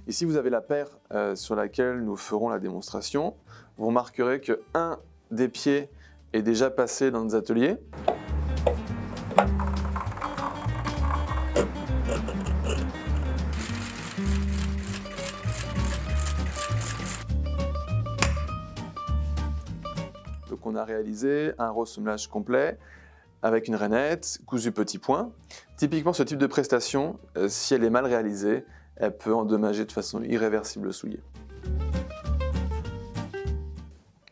Ici, vous avez la paire sur laquelle nous ferons la démonstration. Vous remarquerez qu'un des pieds est déjà passé dans nos ateliers. Donc on a réalisé un ressemelage complet avec une rainette, cousu petit point. Typiquement, ce type de prestation, si elle est mal réalisée, elle peut endommager de façon irréversible le soulier.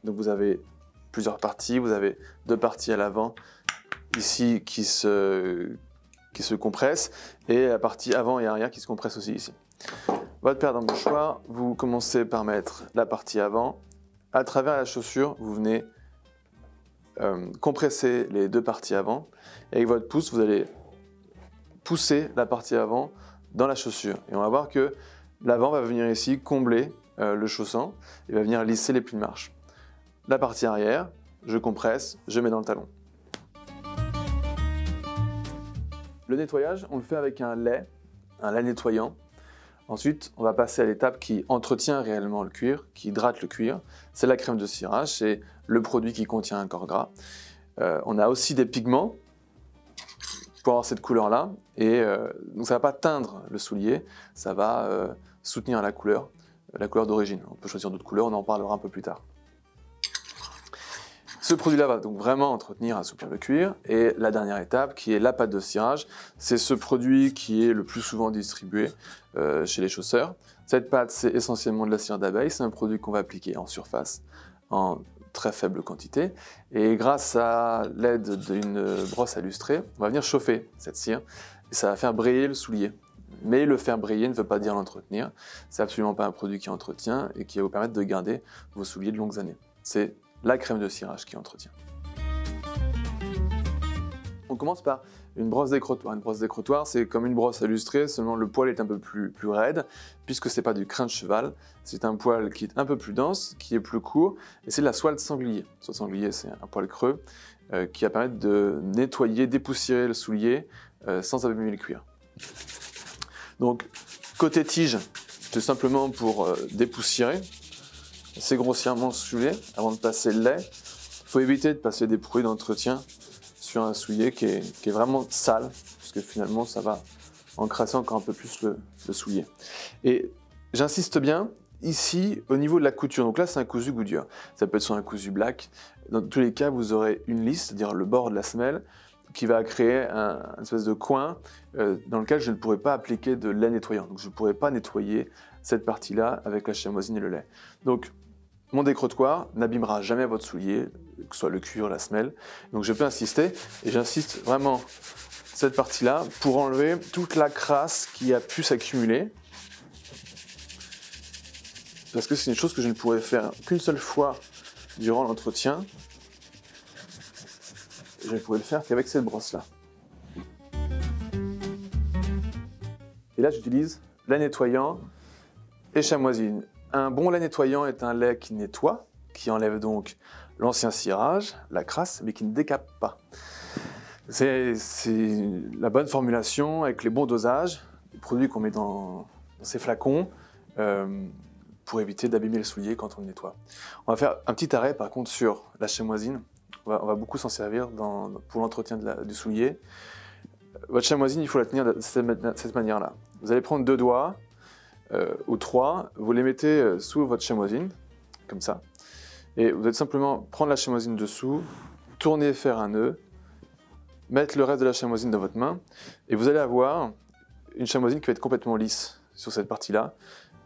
Donc vous avez plusieurs parties, vous avez deux parties à l'avant, ici qui se compressent, et la partie avant et arrière qui se compresse aussi ici. Votre paire d'embouchoirs, vous commencez par mettre la partie avant. À travers la chaussure, vous venez compresser les deux parties avant, et avec votre pouce, vous allez pousser la partie avant dans la chaussure. Et on va voir que l'avant va venir ici combler le chausson et va venir lisser les plis de marche. La partie arrière, je compresse, je mets dans le talon. Le nettoyage, on le fait avec un lait nettoyant. Ensuite, on va passer à l'étape qui entretient réellement le cuir, qui hydrate le cuir. C'est la crème de cirage, c'est le produit qui contient un corps gras. On a aussi des pigments pour avoir cette couleur-là. Et donc ça ne va pas teindre le soulier, ça va soutenir la couleur d'origine. On peut choisir d'autres couleurs, on en parlera un peu plus tard. Ce produit-là va donc vraiment entretenir, assouplir le cuir. Et la dernière étape, qui est la pâte de cirage, c'est ce produit qui est le plus souvent distribué chez les chausseurs. Cette pâte, c'est essentiellement de la cire d'abeille. C'est un produit qu'on va appliquer en surface, en très faible quantité. Et grâce à l'aide d'une brosse à lustrer, on va venir chauffer cette cire. Et ça va faire briller le soulier. Mais le faire briller ne veut pas dire l'entretenir. C'est absolument pas un produit qui entretient et qui va vous permettre de garder vos souliers de longues années. C'est la crème de cirage qui entretient. On commence par une brosse d'écrottoir. Une brosse d'écrottoir, c'est comme une brosse à lustrer, seulement le poil est un peu plus raide, puisque ce n'est pas du crin de cheval, c'est un poil qui est un peu plus dense, qui est plus court, et c'est de la soie de sanglier. La soie de sanglier, c'est un poil creux qui va permettre de nettoyer, dépoussiérer le soulier sans abîmer le cuir. Donc, côté tige, c'est simplement pour dépoussiérer assez grossièrement le soulier avant de passer le lait. Il faut éviter de passer des produits d'entretien sur un soulier qui est vraiment sale, parce que finalement ça va encrasser encore un peu plus le soulier. Et j'insiste bien, ici au niveau de la couture, donc là c'est un cousu Goodyear, ça peut être sur un cousu black. Dans tous les cas vous aurez une lisse, c'est-à-dire le bord de la semelle, qui va créer un espèce de coin dans lequel je ne pourrai pas appliquer de lait nettoyant. Donc je ne pourrai pas nettoyer cette partie-là avec la chamoisine et le lait. Donc mon décrottoir n'abîmera jamais votre soulier, que ce soit le cuir, la semelle. Donc je peux insister, et j'insiste vraiment cette partie-là pour enlever toute la crasse qui a pu s'accumuler. Parce que c'est une chose que je ne pourrais faire qu'une seule fois durant l'entretien. Je ne pourrais le faire qu'avec cette brosse-là. Et là j'utilise lait nettoyant et chamoisine. Un bon lait nettoyant est un lait qui nettoie, qui enlève donc l'ancien cirage, la crasse, mais qui ne décape pas. C'est la bonne formulation avec les bons dosages, les produits qu'on met dans ces flacons pour éviter d'abîmer le soulier quand on le nettoie. On va faire un petit arrêt par contre sur la chamoisine. On va beaucoup s'en servir pour l'entretien du soulier. Votre chamoisine, il faut la tenir de cette manière-là. Vous allez prendre deux doigts, ou trois, vous les mettez sous votre chamoisine, comme ça, et vous allez simplement prendre la chamoisine dessous, tourner, faire un nœud, mettre le reste de la chamoisine dans votre main, et vous allez avoir une chamoisine qui va être complètement lisse sur cette partie-là,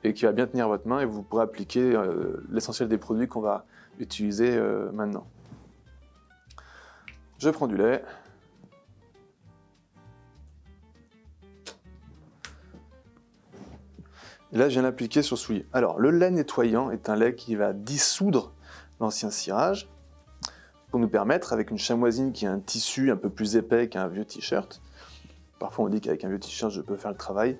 et qui va bien tenir votre main, et vous pourrez appliquer l'essentiel des produits qu'on va utiliser maintenant. Je prends du lait. Et là, je viens l'appliquer sur le soulier. Alors, le lait nettoyant est un lait qui va dissoudre l'ancien cirage pour nous permettre, avec une chamoisine qui a un tissu un peu plus épais qu'un vieux t-shirt, parfois on dit qu'avec un vieux t-shirt, je peux faire le travail,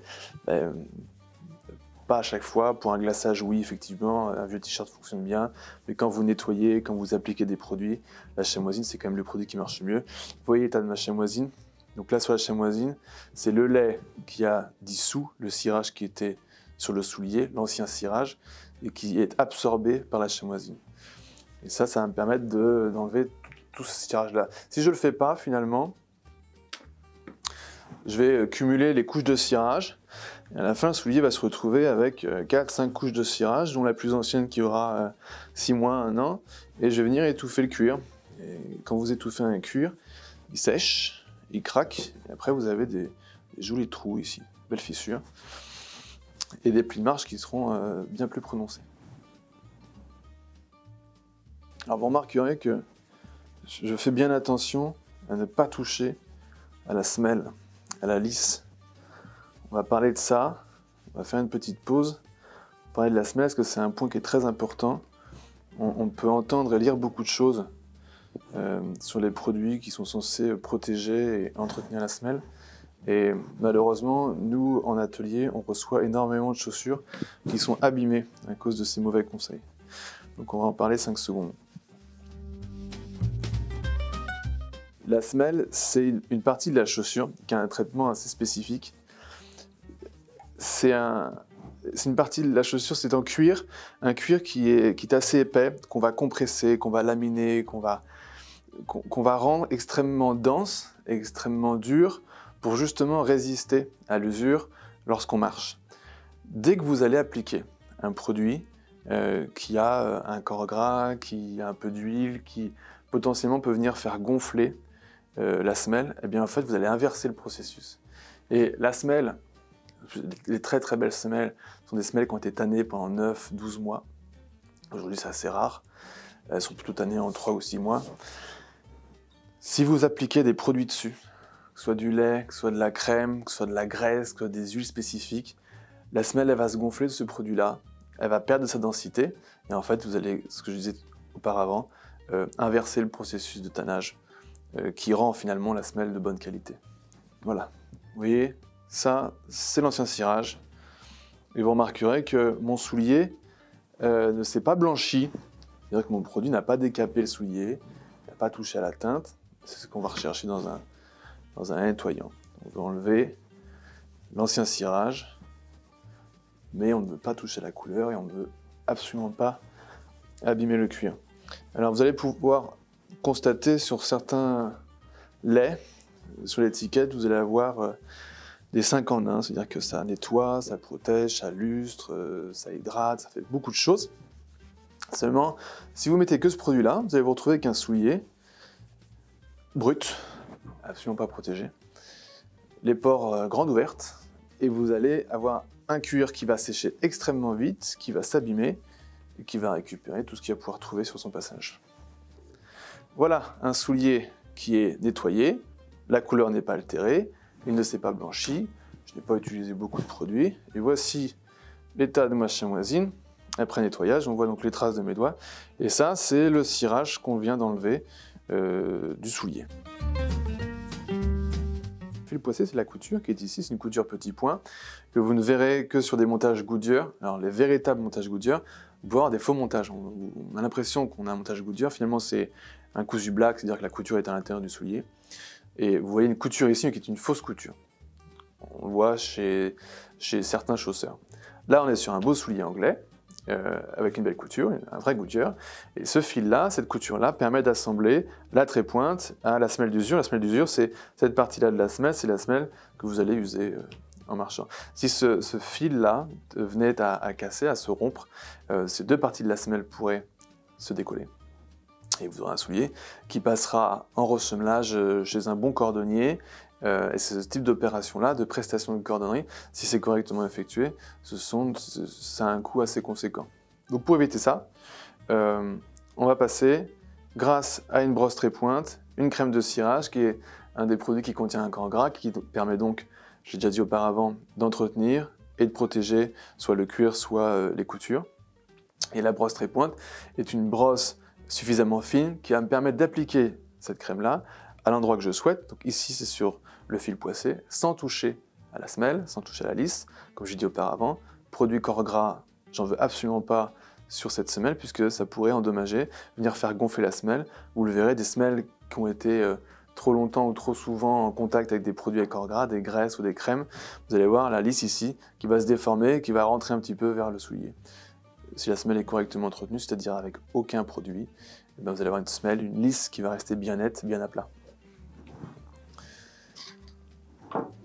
pas à chaque fois. Pour un glaçage, oui, effectivement, un vieux t-shirt fonctionne bien, mais quand vous nettoyez, quand vous appliquez des produits, la chamoisine, c'est quand même le produit qui marche mieux. Vous voyez l'état de ma chamoisine. Donc là, sur la chamoisine, c'est le lait qui a dissous le cirage qui était sur le soulier, l'ancien cirage, et qui est absorbé par la chamoisine. Et ça va me permettre d'enlever tout ce cirage-là. Si je ne le fais pas, finalement, je vais cumuler les couches de cirage. Et à la fin, le soulier va se retrouver avec 4-5 couches de cirage, dont la plus ancienne qui aura 6 mois, 1 an. Et je vais venir étouffer le cuir. Et quand vous étouffez un cuir, il sèche, il craque. Et après, vous avez des jolis trous ici, belles fissures. Et des plis de marge qui seront bien plus prononcés. Alors vous remarquerez que je fais bien attention à ne pas toucher à la semelle, à la lisse. On va parler de ça, on va faire une petite pause, parler de la semelle parce que c'est un point qui est très important. On peut entendre et lire beaucoup de choses sur les produits qui sont censés protéger et entretenir la semelle. Et malheureusement, nous, en atelier, on reçoit énormément de chaussures qui sont abîmées à cause de ces mauvais conseils. Donc on va en parler 5 secondes. La semelle, c'est une partie de la chaussure qui a un traitement assez spécifique. C'est une partie de la chaussure, c'est un cuir qui est assez épais, qu'on va compresser, qu'on va laminer, qu'on va rendre extrêmement dense, extrêmement dur, pour justement résister à l'usure lorsqu'on marche. Dès que vous allez appliquer un produit qui a un corps gras, qui a un peu d'huile, qui potentiellement peut venir faire gonfler la semelle, eh bien en fait vous allez inverser le processus. Et la semelle, les très très belles semelles, sont des semelles qui ont été tannées pendant 9-12 mois. Aujourd'hui c'est assez rare, elles sont plutôt tannées en 3 ou 6 mois. Si vous appliquez des produits dessus, que ce soit du lait, que ce soit de la crème, que ce soit de la graisse, que ce soit des huiles spécifiques, la semelle elle va se gonfler de ce produit-là, elle va perdre de sa densité, et en fait vous allez, ce que je disais auparavant, inverser le processus de tannage qui rend finalement la semelle de bonne qualité. Voilà, vous voyez, ça c'est l'ancien cirage, et vous remarquerez que mon soulier ne s'est pas blanchi, c'est-à-dire que mon produit n'a pas décapé le soulier, n'a pas touché à la teinte, c'est ce qu'on va rechercher dans un nettoyant. On veut enlever l'ancien cirage, mais on ne veut pas toucher à la couleur et on ne veut absolument pas abîmer le cuir. Alors vous allez pouvoir constater sur certains laits, sur l'étiquette, vous allez avoir des 5 en 1, c'est-à-dire que ça nettoie, ça protège, ça lustre, ça hydrate, ça fait beaucoup de choses. Seulement, si vous mettez que ce produit-là, vous allez vous retrouver avec un soulier brut, absolument pas protégé, les pores grandes ouvertes, et vous allez avoir un cuir qui va sécher extrêmement vite, qui va s'abîmer, et qui va récupérer tout ce qu'il va pouvoir trouver sur son passage. Voilà un soulier qui est nettoyé, la couleur n'est pas altérée, il ne s'est pas blanchi, je n'ai pas utilisé beaucoup de produits, et voici l'état de ma chamoisine. Après nettoyage, on voit donc les traces de mes doigts, et ça c'est le cirage qu'on vient d'enlever du soulier. Le fil poissé, c'est la couture qui est ici, c'est une couture petit point, que vous ne verrez que sur des montages Goodyear. Alors les véritables montages Goodyear, vous pouvez avoir des faux montages, on a l'impression qu'on a un montage Goodyear, finalement c'est un cousu black, c'est-à-dire que la couture est à l'intérieur du soulier. Et vous voyez une couture ici qui est une fausse couture. On le voit chez certains chausseurs. Là on est sur un beau soulier anglais, avec une belle couture, un vrai Goodyear. Et ce fil-là, cette couture-là, permet d'assembler la trépointe à la semelle d'usure. La semelle d'usure, c'est cette partie-là de la semelle, c'est la semelle que vous allez user en marchant. Si ce fil-là venait à casser, à se rompre, ces deux parties de la semelle pourraient se décoller. Et vous aurez un soulier qui passera en ressemelage chez un bon cordonnier. Et ce type d'opération-là, de prestation de cordonnerie, si c'est correctement effectué, ça a un coût assez conséquent. Donc pour éviter ça, on va passer, grâce à une brosse trépointe, une crème de cirage, qui est un des produits qui contient un corps gras, qui permet donc, j'ai déjà dit auparavant, d'entretenir et de protéger soit le cuir, soit les coutures. Et la brosse trépointe est une brosse suffisamment fine qui va me permettre d'appliquer cette crème-là à l'endroit que je souhaite. Donc ici, c'est sur le fil poissé, sans toucher à la semelle, sans toucher à la lisse. Comme j'ai dit auparavant, produit corps gras, j'en veux absolument pas sur cette semelle puisque ça pourrait endommager, venir faire gonfler la semelle. Vous le verrez, des semelles qui ont été trop longtemps ou trop souvent en contact avec des produits à corps gras, des graisses ou des crèmes, vous allez voir la lisse ici qui va se déformer et qui va rentrer un petit peu vers le soulier. Si la semelle est correctement entretenue, c'est-à-dire avec aucun produit, eh bien vous allez avoir une semelle, une lisse qui va rester bien nette, bien à plat.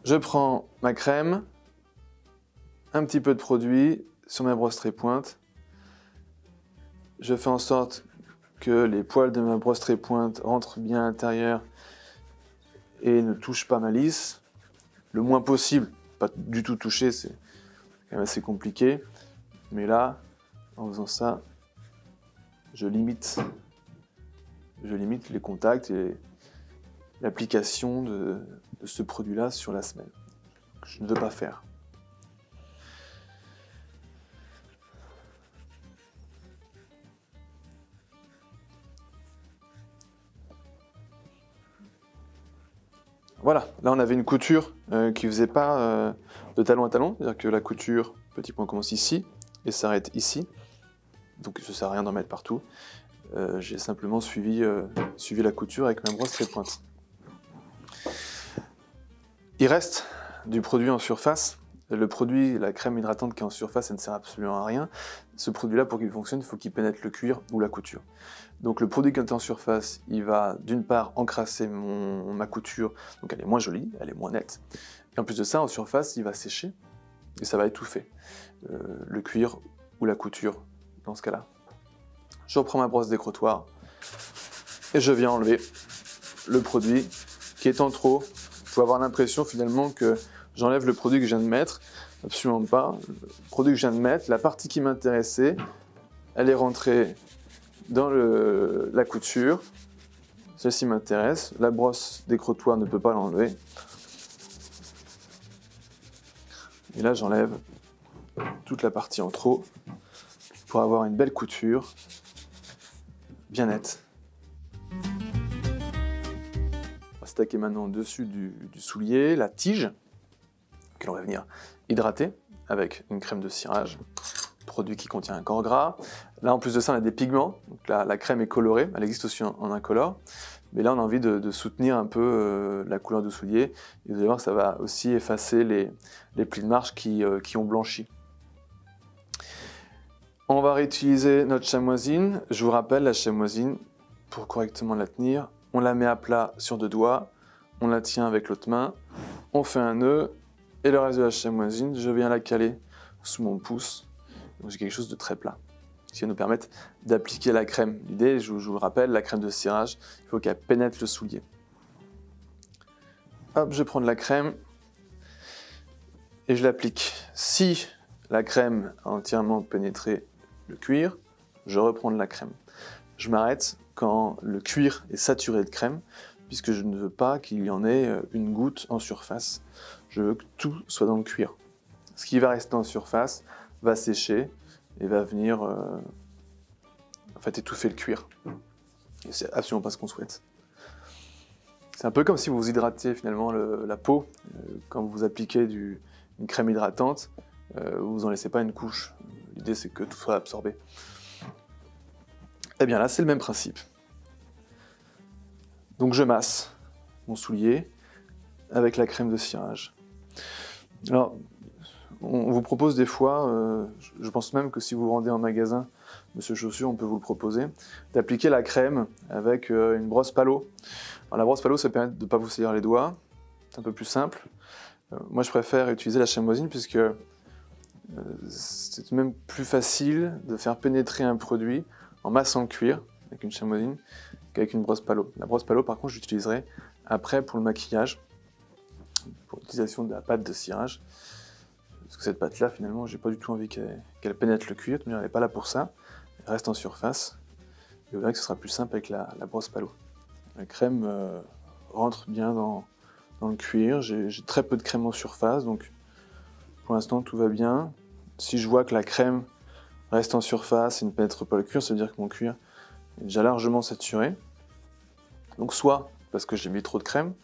Je prends ma crème, un petit peu de produit sur ma brosse trait-pointe. Je fais en sorte que les poils de ma brosse trait-pointe rentrent bien à l'intérieur et ne touchent pas ma lisse. Le moins possible, pas du tout toucher, c'est quand même assez compliqué. Mais là, en faisant ça, je limite les contacts et l'application de ce produit-là sur la semelle, que je ne veux pas faire. Voilà, là on avait une couture qui ne faisait pas de talon à talon, c'est-à-dire que la couture, petit point, commence ici et s'arrête ici. Donc ça ne sert à rien d'en mettre partout. J'ai simplement suivi la couture avec ma brosse trait-pointe. Il reste du produit en surface. Le produit, la crème hydratante qui est en surface, ça ne sert absolument à rien. Ce produit-là, pour qu'il fonctionne, il faut qu'il pénètre le cuir ou la couture. Donc le produit qui est en surface, il va d'une part encrasser ma couture, donc elle est moins jolie, elle est moins nette. Et en plus de ça, en surface, il va sécher et ça va étouffer le cuir ou la couture dans ce cas-là. Je reprends ma brosse décrotoir et je viens enlever le produit qui est en trop. Il faut avoir l'impression finalement que j'enlève le produit que je viens de mettre. Absolument pas. Le produit que je viens de mettre, la partie qui m'intéressait, elle est rentrée dans la couture. Celle-ci m'intéresse. La brosse décrotoir ne peut pas l'enlever. Et là, j'enlève toute la partie en trop pour avoir une belle couture bien nette. On va stacker maintenant au-dessus du soulier la tige que l'on va venir hydrater avec une crème de cirage, produit qui contient un corps gras. Là, en plus de ça, on a des pigments. Donc la crème est colorée, elle existe aussi en incolore. Mais là, on a envie de soutenir un peu la couleur du soulier. Et vous allez voir que ça va aussi effacer les plis de marche qui ont blanchi. On va réutiliser notre chamoisine. Je vous rappelle, la chamoisine, pour correctement la tenir, on la met à plat sur 2 doigts, on la tient avec l'autre main, on fait un nœud, et le reste de la chamoisine, je viens la caler sous mon pouce. Donc j'ai quelque chose de très plat, ce qui va nous permettre d'appliquer la crème. L'idée, je vous le rappelle, la crème de cirage, il faut qu'elle pénètre le soulier. Hop, je prends de la crème et je l'applique. Si la crème a entièrement pénétré le cuir, je reprends de la crème. Je m'arrête quand le cuir est saturé de crème, puisque je ne veux pas qu'il y en ait une goutte en surface. Je veux que tout soit dans le cuir. Ce qui va rester en surface va sécher et va venir en fait étouffer le cuir. Et c'est absolument pas ce qu'on souhaite. C'est un peu comme si vous hydratez finalement la peau. Quand vous appliquez une crème hydratante, vous n'en laissez pas une couche. L'idée c'est que tout soit absorbé. Eh bien là c'est le même principe. Donc je masse mon soulier avec la crème de cirage. Alors, on vous propose des fois, je pense même que si vous rendez en magasin Monsieur Chaussures, on peut vous le proposer, d'appliquer la crème avec une brosse palo. Alors, la brosse palo, ça permet de ne pas vous salir les doigts, c'est un peu plus simple. Moi, je préfère utiliser la chamoisine puisque c'est même plus facile de faire pénétrer un produit en massant le cuir avec une chamoisine qu'avec une brosse palo. La brosse palo, par contre, j'utiliserai après pour le maquillage, pour l'utilisation de la pâte de cirage. Parce que cette pâte-là, finalement, j'ai pas du tout envie qu'elle pénètre le cuir, elle n'est pas là pour ça, elle reste en surface. Et vous verrez que ce sera plus simple avec la brosse palo. La crème rentre bien dans le cuir, j'ai très peu de crème en surface, donc pour l'instant tout va bien. Si je vois que la crème reste en surface et ne pénètre pas le cuir, ça veut dire que mon cuir est déjà largement saturé. Donc soit parce que j'ai mis trop de crème,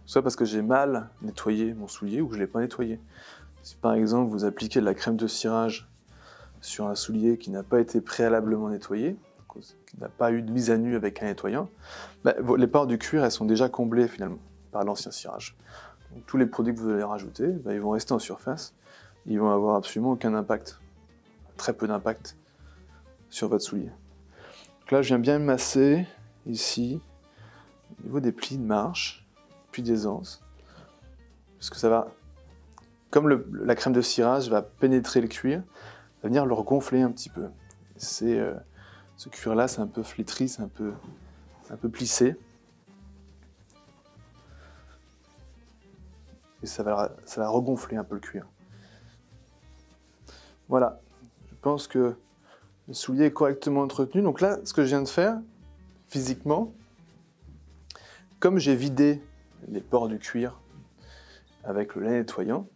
soit parce que j'ai mal nettoyé mon soulier ou que je ne l'ai pas nettoyé. Si par exemple vous appliquez de la crème de cirage sur un soulier qui n'a pas été préalablement nettoyé, qui n'a pas eu de mise à nu avec un nettoyant, les pores du cuir, elles sont déjà comblées finalement par l'ancien cirage. Donc, tous les produits que vous allez rajouter, ils vont rester en surface, ils vont avoir absolument aucun impact, très peu d'impact sur votre soulier. Donc là, je viens bien masser ici, au niveau des plis de marche, puis d'aisance, parce que ça va, comme la crème de cirage va pénétrer le cuir, va venir le regonfler un petit peu. Ce cuir-là, c'est un peu flétri, c'est un peu plissé. Et ça va regonfler un peu le cuir. Voilà, je pense que le soulier est correctement entretenu. Donc là, ce que je viens de faire, physiquement, comme j'ai vidé les pores du cuir avec le lait nettoyant,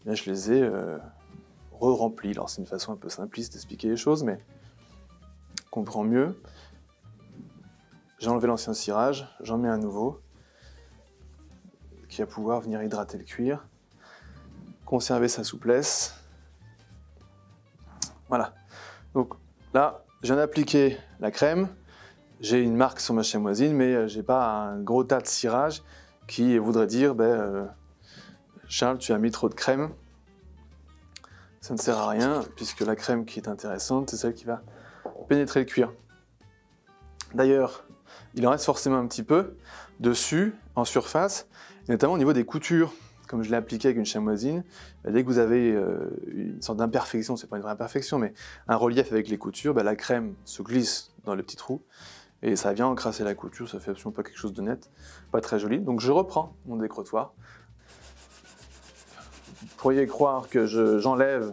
là, je les ai re-remplis. Alors c'est une façon un peu simpliste d'expliquer les choses, mais on comprend mieux. J'ai enlevé l'ancien cirage, j'en mets un nouveau, qui va pouvoir venir hydrater le cuir, conserver sa souplesse. Voilà. Donc là, je viens d'appliquer la crème. J'ai une marque sur ma chamoisine, mais j'ai pas un gros tas de cirage qui voudrait dire Charles, tu as mis trop de crème. Ça ne sert à rien, puisque la crème qui est intéressante, c'est celle qui va pénétrer le cuir. D'ailleurs, il en reste forcément un petit peu dessus, en surface, et notamment au niveau des coutures. Comme je l'ai appliqué avec une chamoisine, dès que vous avez une sorte d'imperfection, c'est pas une vraie imperfection, mais un relief avec les coutures, la crème se glisse dans le petit trou et ça vient encrasser la couture, ça fait absolument pas quelque chose de net, pas très joli. Donc je reprends mon décrottoir. Vous pourriez croire que j'enlève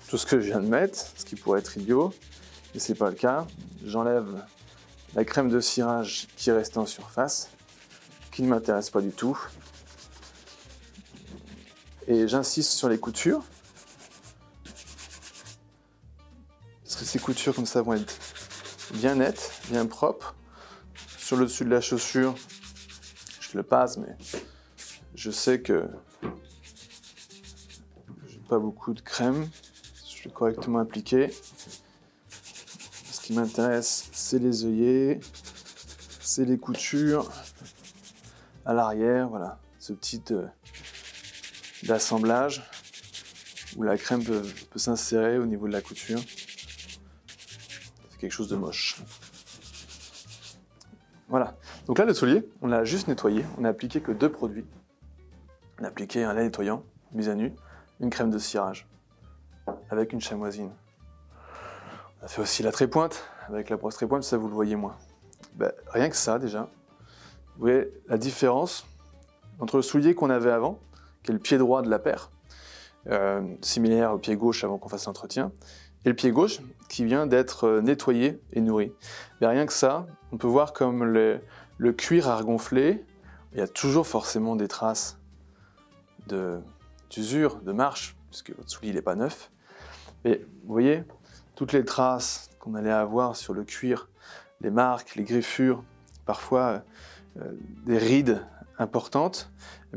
tout ce que je viens de mettre, ce qui pourrait être idiot, mais c'est pas le cas. J'enlève la crème de cirage qui reste en surface, qui ne m'intéresse pas du tout. Et j'insiste sur les coutures, parce que ces coutures comme ça vont être bien nettes, bien propres. Sur le dessus de la chaussure, je le passe, mais je sais que j'ai pas beaucoup de crème, je l'ai correctement appliqué. Ce qui m'intéresse, c'est les œillets, c'est les coutures à l'arrière, voilà, ce petit d'assemblage où la crème peut s'insérer au niveau de la couture. C'est quelque chose de moche. Voilà. Donc là, le soulier, on l'a juste nettoyé. On n'a appliqué que 2 produits. On a appliqué un lait nettoyant, mise à nu, une crème de cirage avec une chamoisine. On a fait aussi la trépointe avec la brosse trépointe, ça vous le voyez moins. Rien que ça déjà. Vous voyez la différence entre le soulier qu'on avait avant, qui est le pied droit de la paire, similaire au pied gauche avant qu'on fasse l'entretien, et le pied gauche qui vient d'être nettoyé et nourri. Rien que ça, on peut voir comme le cuir a regonflé, il y a toujours forcément des traces d'usure, de marche, puisque votre soulier n'est pas neuf. Et vous voyez, toutes les traces qu'on allait avoir sur le cuir, les marques, les griffures, parfois des rides importantes,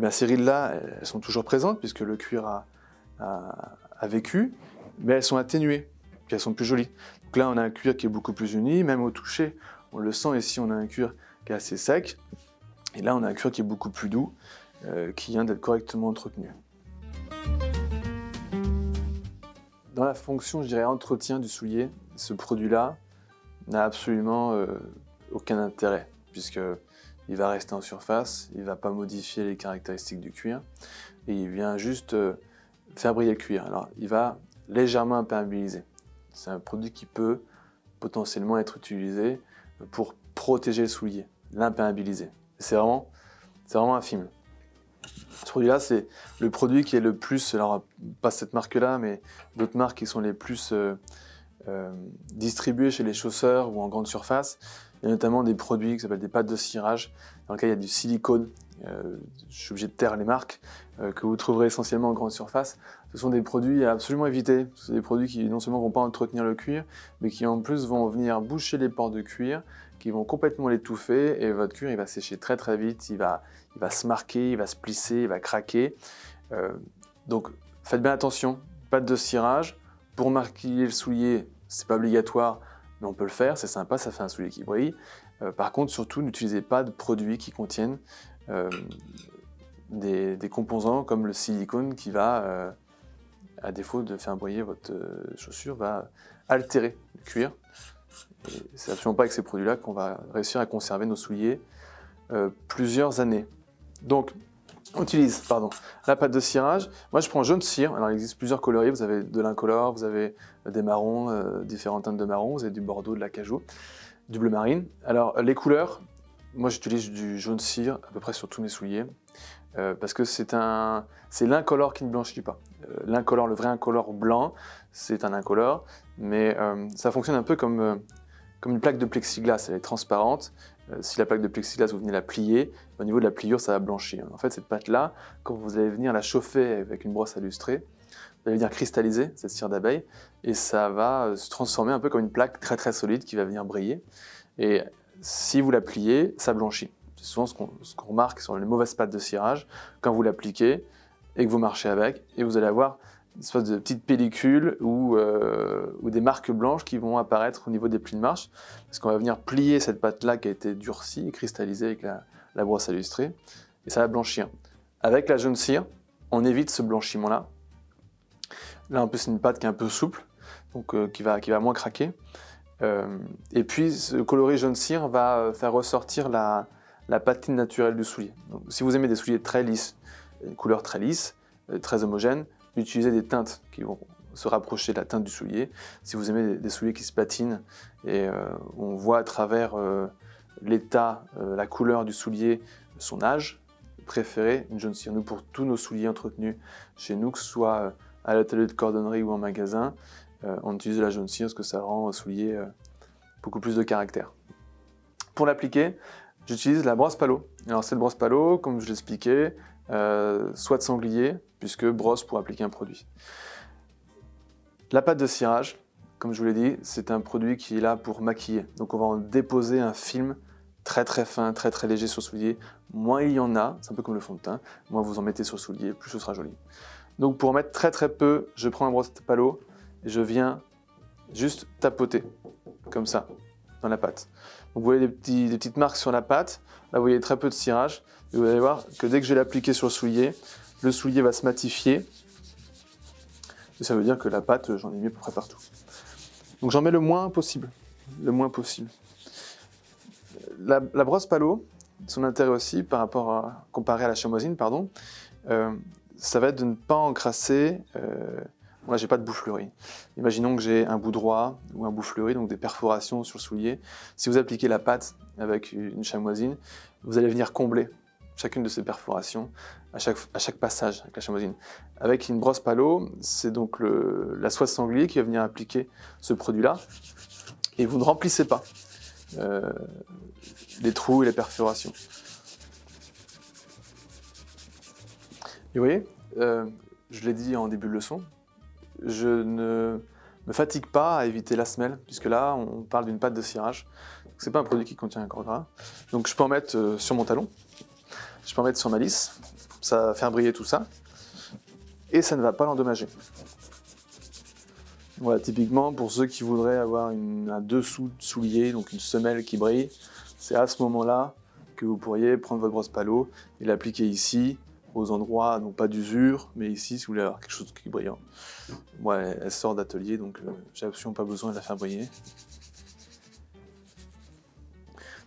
ces rides-là, elles sont toujours présentes puisque le cuir a vécu, mais elles sont atténuées, puis elles sont plus jolies. Donc là, on a un cuir qui est beaucoup plus uni, même au toucher, on le sent ici, on a un cuir qui est assez sec, et là, on a un cuir qui est beaucoup plus doux, qui vient d'être correctement entretenu. Dans la fonction, je dirais, entretien du soulier, ce produit-là n'a absolument aucun intérêt, puisqu'il va rester en surface, il ne va pas modifier les caractéristiques du cuir, et il vient juste faire briller le cuir. Alors, il va légèrement imperméabiliser. C'est un produit qui peut potentiellement être utilisé pour protéger le soulier, l'imperméabiliser. C'est vraiment infime. Ce produit-là, c'est le produit qui est le plus, alors pas cette marque-là, mais d'autres marques qui sont les plus distribuées chez les chausseurs ou en grande surface. Il y a notamment des produits qui s'appellent des pâtes de cirage, dans lesquels il y a du silicone. Je suis obligé de taire les marques, que vous trouverez essentiellement en grande surface. Ce sont des produits à absolument éviter. Ce sont des produits qui non seulement ne vont pas entretenir le cuir, mais qui en plus vont venir boucher les pores de cuir, qui vont complètement l'étouffer, et votre cuir il va sécher très très vite, il va se marquer, il va se plisser, il va craquer. Donc faites bien attention, pâte de cirage. Pour maquiller le soulier, c'est pas obligatoire, mais on peut le faire, c'est sympa, ça fait un soulier qui brille. Par contre, surtout, n'utilisez pas de produits qui contiennent des composants comme le silicone qui va, à défaut de faire briller votre chaussure, va altérer le cuir. C'est absolument pas avec ces produits-là qu'on va réussir à conserver nos souliers plusieurs années. Donc, on utilise la pâte de cirage. Moi, je prends jaune cire. Alors, il existe plusieurs coloris. Vous avez de l'incolore, vous avez des marrons, différentes teintes de marron, vous avez du bordeaux, de l'acajou, du bleu marine. Alors, les couleurs, moi, j'utilise du jaune cire à peu près sur tous mes souliers parce que c'est l'incolore qui ne blanchit pas. L'incolore, le vrai incolore blanc, c'est un incolore, mais ça fonctionne un peu comme une plaque de plexiglas. Elle est transparente. Si la plaque de plexiglas, vous venez la plier, au niveau de la pliure, ça va blanchir. En fait, cette pâte-là, quand vous allez venir la chauffer avec une brosse à lustrer, vous allez venir cristalliser cette cire d'abeille et ça va se transformer un peu comme une plaque très très solide qui va venir briller. Et si vous la pliez, ça blanchit. C'est souvent ce qu'on remarque sur les mauvaises pâtes de cirage, quand vous l'appliquez et que vous marchez avec, et vous allez avoir une espèce de petite pellicule ou des marques blanches qui vont apparaître au niveau des plis de marche, parce qu'on va venir plier cette pâte-là qui a été durcie et cristallisée avec la brosse à lustrer, et ça va blanchir. Avec la jaune cire, on évite ce blanchiment-là. Là, en plus, c'est une pâte qui est un peu souple, donc qui va moins craquer. Et puis, ce coloris jaune cire va faire ressortir la patine naturelle du soulier. Donc, si vous aimez des souliers très lisses, une couleur très lisse, très homogène, utilisez des teintes qui vont se rapprocher de la teinte du soulier. Si vous aimez des souliers qui se patinent et on voit à travers l'état, la couleur du soulier, son âge, préférez une jaune cire. Nous, pour tous nos souliers entretenus chez nous, que ce soit à l'atelier de cordonnerie ou en magasin, on utilise la jaune cire parce que ça rend au soulier beaucoup plus de caractère. Pour l'appliquer, j'utilise la brosse palo. Alors cette brosse palo, comme je l'expliquais, soit de sanglier, puisque brosse pour appliquer un produit. La pâte de cirage, comme je vous l'ai dit, c'est un produit qui est là pour maquiller. Donc on va en déposer un film très très fin, très très léger sur le soulier. Moins il y en a, c'est un peu comme le fond de teint, moins vous en mettez sur le soulier, plus ce sera joli. Donc pour en mettre très très peu, je prends la brosse palo et je viens juste tapoter, comme ça, dans la pâte. Donc vous voyez des petites marques sur la pâte, là vous voyez très peu de cirage, et vous allez voir que dès que je vais l'appliquer sur le soulier va se matifier, et ça veut dire que la pâte, j'en ai mis à peu près partout. Donc j'en mets le moins possible, La brosse palo, son intérêt aussi, comparé à la chamoisine, ça va être de ne pas encrasser. Moi, j'ai pas de bout fleuri. Imaginons que j'ai un bout droit ou un bout fleuri, donc des perforations sur le soulier. Si vous appliquez la pâte avec une chamoisine, vous allez venir combler chacune de ces perforations à chaque passage avec la chamoisine. Avec une brosse palo, c'est donc la soie de sanglier qui va venir appliquer ce produit-là, et vous ne remplissez pas les trous et les perforations. Et vous voyez, je l'ai dit en début de leçon, je ne me fatigue pas à éviter la semelle, puisque là, on parle d'une pâte de cirage. Ce n'est pas un produit qui contient un corps gras. Donc je peux en mettre sur mon talon, je peux en mettre sur ma lisse, ça va faire briller tout ça, et ça ne va pas l'endommager. Voilà, typiquement, pour ceux qui voudraient avoir un dessous de soulier, donc une semelle qui brille, c'est à ce moment-là que vous pourriez prendre votre brosse palo et l'appliquer ici, aux endroits, non pas d'usure, mais ici, si vous voulez avoir quelque chose qui est brillant. Moi, elle sort d'atelier, donc j'ai absolument pas besoin de la faire briller.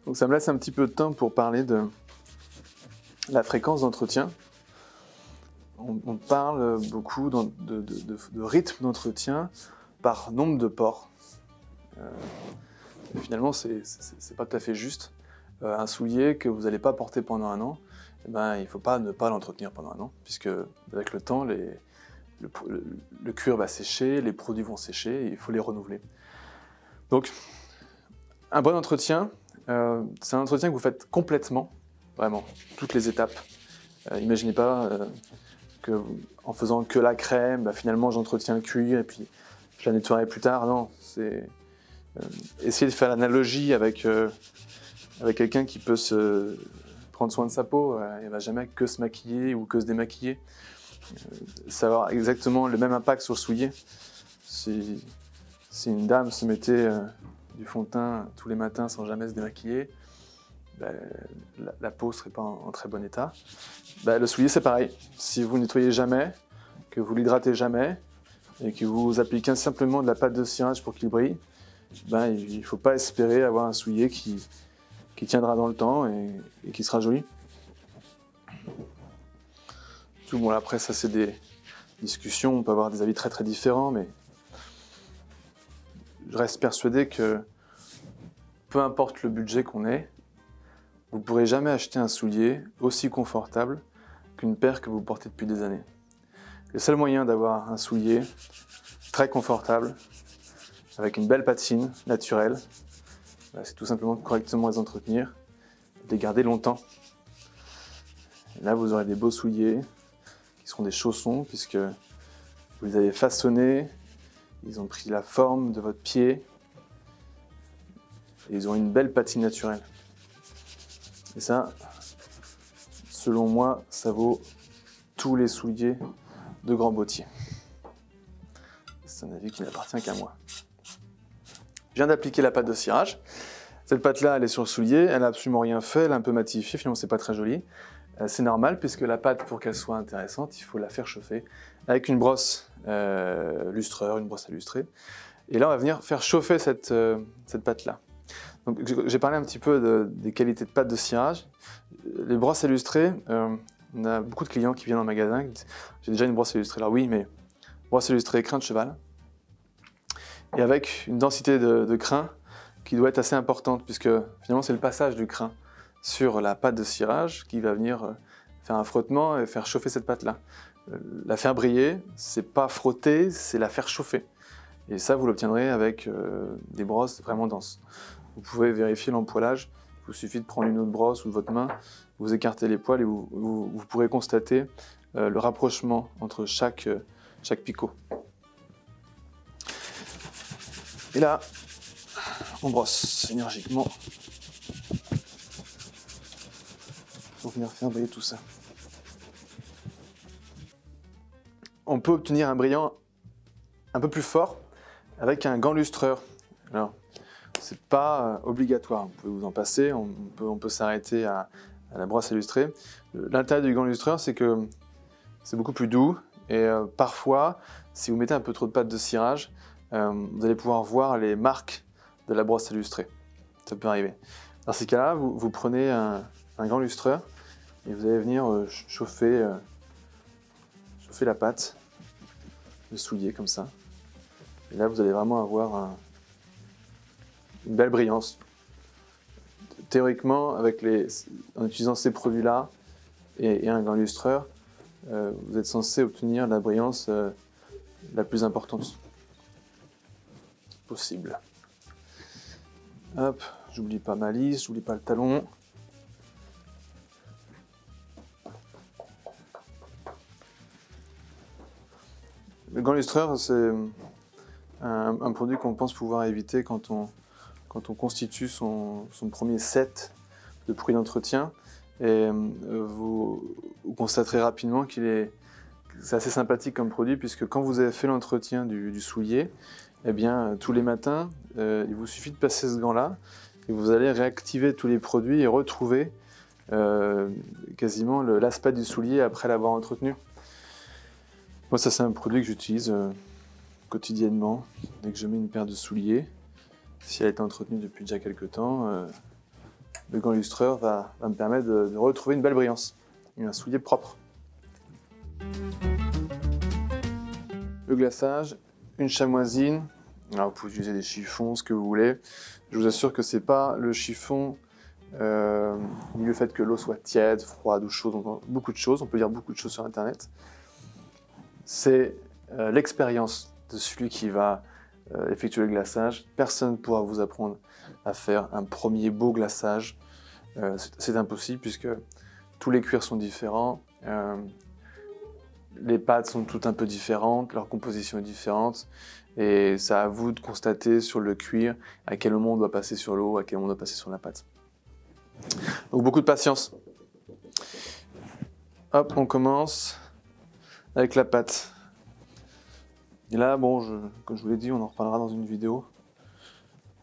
Donc ça me laisse un petit peu de temps pour parler de la fréquence d'entretien. On parle beaucoup de rythme d'entretien par nombre de pores. Finalement, c'est pas tout à fait juste. Un soulier que vous n'allez pas porter pendant un an, eh ben, il ne faut pas ne pas l'entretenir pendant un an, puisque avec le temps, le cuir va sécher, les produits vont sécher, et il faut les renouveler. Donc, un bon entretien, c'est un entretien que vous faites complètement, vraiment, toutes les étapes. Imaginez pas en faisant que la crème, bah, finalement j'entretiens le cuir et puis je la nettoierai plus tard. Non, c'est essayer de faire l'analogie avec quelqu'un qui peut prendre soin de sa peau. Elle ne va jamais que se maquiller ou que se démaquiller. Ça va avoir exactement le même impact sur le soulier. Si une dame se mettait du fond de teint tous les matins sans jamais se démaquiller, ben, la peau ne serait pas en très bon état. Ben, le soulier, c'est pareil. Si vous ne nettoyez jamais, que vous l'hydratez jamais, et que vous appliquez simplement de la pâte de cirage pour qu'il brille, ben, il ne faut pas espérer avoir un soulier qui tiendra dans le temps et qui sera joli. Tout bon, après, ça c'est des discussions, on peut avoir des avis très très différents, mais je reste persuadé que peu importe le budget qu'on ait, vous ne pourrez jamais acheter un soulier aussi confortable qu'une paire que vous portez depuis des années. Le seul moyen d'avoir un soulier très confortable, avec une belle patine naturelle, c'est tout simplement de correctement les entretenir, de les garder longtemps. Et là, vous aurez des beaux souliers qui seront des chaussons, puisque vous les avez façonnés, ils ont pris la forme de votre pied, et ils ont une belle patine naturelle. Et ça, selon moi, ça vaut tous les souliers de Grand Bottier. C'est un avis qui n'appartient qu'à moi. Je viens d'appliquer la pâte de cirage. Cette pâte-là, elle est sur le soulier, elle n'a absolument rien fait, elle est un peu matifiée, finalement c'est pas très joli. C'est normal, puisque la pâte, pour qu'elle soit intéressante, il faut la faire chauffer avec une brosse lustreur, une brosse à lustrer. Et là, on va venir faire chauffer cette pâte-là. Donc, j'ai parlé un petit peu des qualités de pâte de cirage. Les brosses à lustrer, on a beaucoup de clients qui viennent dans le magasin qui disent « J'ai déjà une brosse à lustrer ». Alors oui, mais brosse à lustrer crin de cheval, et avec une densité de crin qui doit être assez importante, puisque finalement c'est le passage du crin sur la pâte de cirage qui va venir faire un frottement et faire chauffer cette pâte-là. La faire briller, c'est pas frotter, c'est la faire chauffer. Et ça, vous l'obtiendrez avec des brosses vraiment denses. Vous pouvez vérifier l'empoilage, il vous suffit de prendre une autre brosse ou de votre main, vous écartez les poils et vous pourrez constater le rapprochement entre chaque picot. Et là, on brosse énergiquement pour venir faire briller tout ça. On peut obtenir un brillant un peu plus fort avec un gant lustreur. Alors, c'est pas obligatoire, vous pouvez vous en passer, on peut s'arrêter à la brosse à lustrer. L'intérêt du gant lustreur, c'est que c'est beaucoup plus doux et parfois, si vous mettez un peu trop de pâte de cirage, vous allez pouvoir voir les marques de la brosse à lustrer. Ça peut arriver. Dans ces cas-là, vous prenez un gant lustreur et vous allez venir chauffer la pâte, le soulier comme ça. Et là, vous allez vraiment avoir une belle brillance. Théoriquement, en utilisant ces produits-là et un gant lustreur, vous êtes censé obtenir la brillance la plus importante possible. Hop, j'oublie pas ma lisse, j'oublie pas le talon. Le gant lustreur, c'est un produit qu'on pense pouvoir éviter quand on constitue son premier set de produits d'entretien. Et vous constaterez rapidement c'est assez sympathique comme produit, puisque quand vous avez fait l'entretien du soulier, eh bien, tous les matins, il vous suffit de passer ce gant-là et vous allez réactiver tous les produits et retrouver quasiment l'aspect du soulier après l'avoir entretenu. Moi, ça c'est un produit que j'utilise quotidiennement dès que je mets une paire de souliers. Si elle a été entretenue depuis déjà quelques temps, le gant lustreur va me permettre de retrouver une belle brillance et un soulier propre. Le glaçage, une chamoisine. Alors, vous pouvez utiliser des chiffons, ce que vous voulez. Je vous assure que c'est pas le chiffon lié au fait que l'eau soit tiède, froide ou chaude, donc beaucoup de choses. On peut lire beaucoup de choses sur Internet. C'est l'expérience de celui qui va effectuer le glaçage. Personne ne pourra vous apprendre à faire un premier beau glaçage. C'est impossible, puisque tous les cuirs sont différents. Les pâtes sont toutes un peu différentes, leur composition est différente, et c'est à vous de constater sur le cuir à quel moment on doit passer sur l'eau, à quel moment on doit passer sur la pâte. Donc beaucoup de patience. Hop, on commence avec la pâte. Et là, bon, comme je vous l'ai dit, on en reparlera dans une vidéo.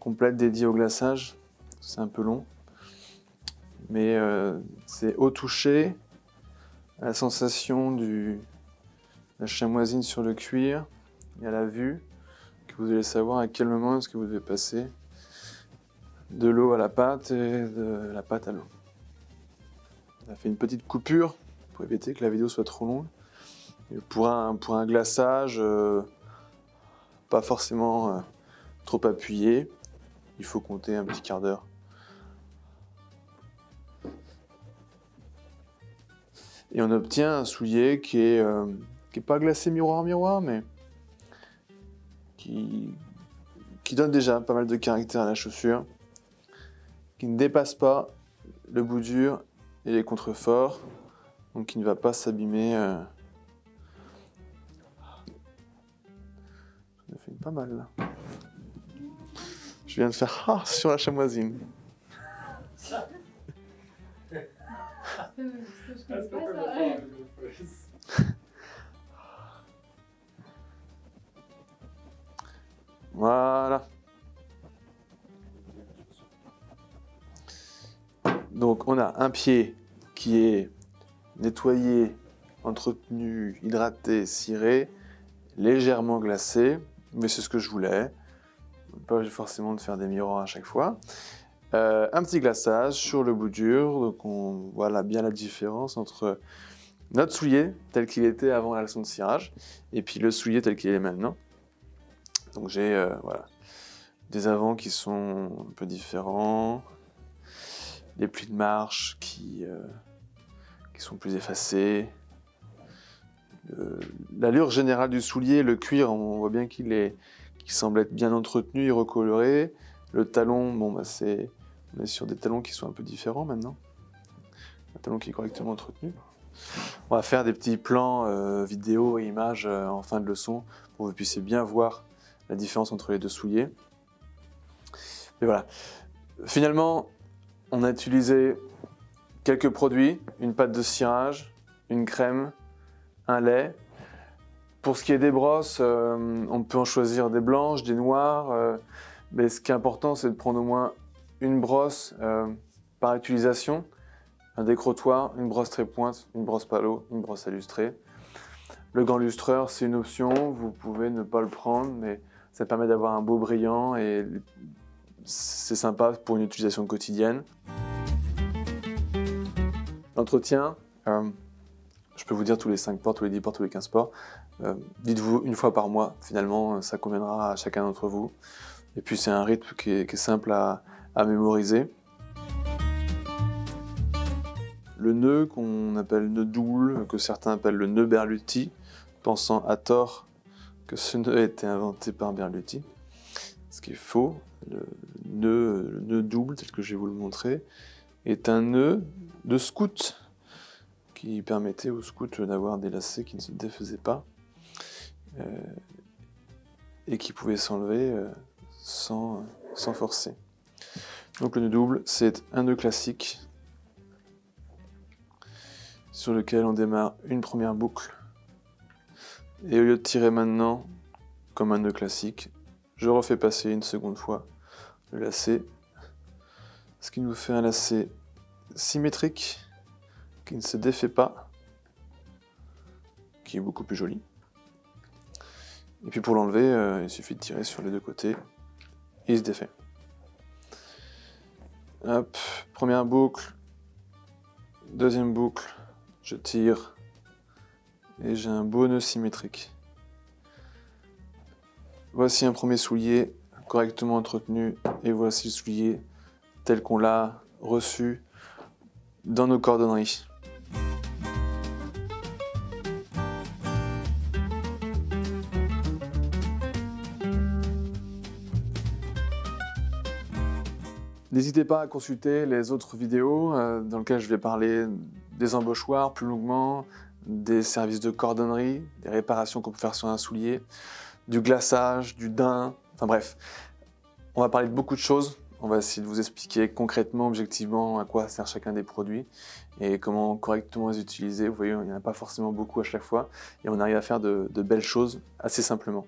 complète dédiée au glaçage. C'est un peu long. Mais c'est au toucher, à la sensation de la chamoisine sur le cuir et à la vue que vous allez savoir à quel moment est-ce que vous devez passer de l'eau à la pâte et de la pâte à l'eau. On a fait une petite coupure pour éviter que la vidéo soit trop longue. Et pour un glaçage, pas forcément trop appuyé, il faut compter un petit quart d'heure. Et on obtient un soulier qui est pas glacé miroir, mais qui donne déjà pas mal de caractère à la chaussure, qui ne dépasse pas le bout dur et les contreforts, donc qui ne va pas s'abîmer. J'en ai fait pas mal là. Je viens de faire sur la chamoisine. Voilà. Donc on a un pied qui est nettoyé, entretenu, hydraté, ciré, légèrement glacé, mais c'est ce que je voulais. Pas forcément de faire des miroirs à chaque fois. Un petit glaçage sur le bout dur, donc on voit là bien la différence entre notre soulier tel qu'il était avant la leçon de cirage et puis le soulier tel qu'il est maintenant. Donc j'ai voilà, des avants qui sont un peu différents, des plis de marche qui sont plus effacés. L'allure générale du soulier, le cuir, on voit bien qu'il semble être bien entretenu et recoloré. Le talon, bon, bah on est sur des talons qui sont un peu différents maintenant. Un talon qui est correctement entretenu. On va faire des petits plans vidéo et images en fin de leçon pour que vous puissiez bien voir la différence entre les deux souliers. Mais voilà. Finalement, on a utilisé quelques produits, une pâte de cirage, une crème, un lait. Pour ce qui est des brosses, on peut en choisir des blanches, des noires, mais ce qui est important, c'est de prendre au moins une brosse par utilisation, un décrotoir, une brosse trépointe, une brosse palo, une brosse à lustrer. Le gant lustreur, c'est une option, vous pouvez ne pas le prendre, mais ça permet d'avoir un beau brillant et c'est sympa pour une utilisation quotidienne. L'entretien, je peux vous dire tous les 5 ports, tous les 10 ports, tous les 15 ports. Dites-vous une fois par mois, finalement, ça conviendra à chacun d'entre vous. Et puis c'est un rythme qui est simple à mémoriser. Le nœud qu'on appelle nœud double, que certains appellent le nœud Berluti, pensant à tort que ce nœud a été inventé par Berluti. Ce qui est faux, le nœud double, tel que je vais vous le montrer, est un nœud de scout qui permettait aux scouts d'avoir des lacets qui ne se défaisaient pas et qui pouvaient s'enlever sans forcer. Donc le nœud double, c'est un nœud classique sur lequel on démarre une première boucle. Et au lieu de tirer maintenant comme un nœud classique, je refais passer une seconde fois le lacet, ce qui nous fait un lacet symétrique qui ne se défait pas, qui est beaucoup plus joli. Et puis pour l'enlever, il suffit de tirer sur les deux côtés et il se défait. Hop, première boucle, deuxième boucle, je tire et j'ai un beau nœud symétrique. Voici un premier soulier correctement entretenu et voici le soulier tel qu'on l'a reçu dans nos cordonneries. N'hésitez pas à consulter les autres vidéos dans lesquelles je vais parler des embauchoirs plus longuement, des services de cordonnerie, des réparations qu'on peut faire sur un soulier, du glaçage, du daim, enfin bref. On va parler de beaucoup de choses. On va essayer de vous expliquer concrètement, objectivement, à quoi sert chacun des produits et comment correctement les utiliser. Vous voyez, il n'y en a pas forcément beaucoup à chaque fois et on arrive à faire de belles choses assez simplement.